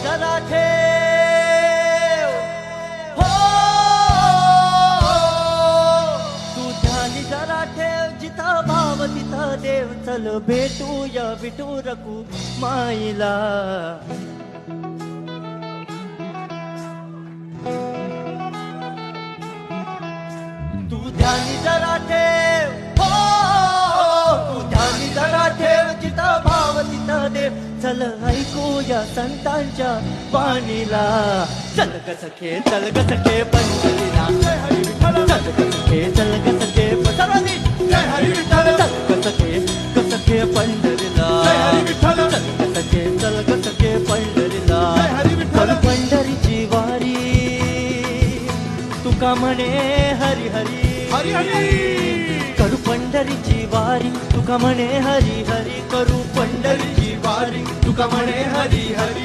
जरा ठेव हो, तू ध्यानी जरा ठेव, जिथं भाव तिथं देव. चल भेटूया विठू रकू माईला. तू ध्यानी जरा ठेव हो, तू ध्यानी जरा ठेव, जिथं भाव तिथं देव. चल ऐकूया संतांच्या वाणीला. चल ग सखे, चल ग सखे पंढरीला. चल ग सखे, चल ग सखे सर्वांनी चल ग सखे, ग सखे पंढरीला. चल ग सखे, चल ग सखे पंढरीला. चल पंढरीची वारी, तुका म्हणे हरी हरी हरी हरी. करू पंढरीची वारी, तुका म्हणे हरी हरी. करू पंढरीची वारी, तुका म्हणे हरी हरी.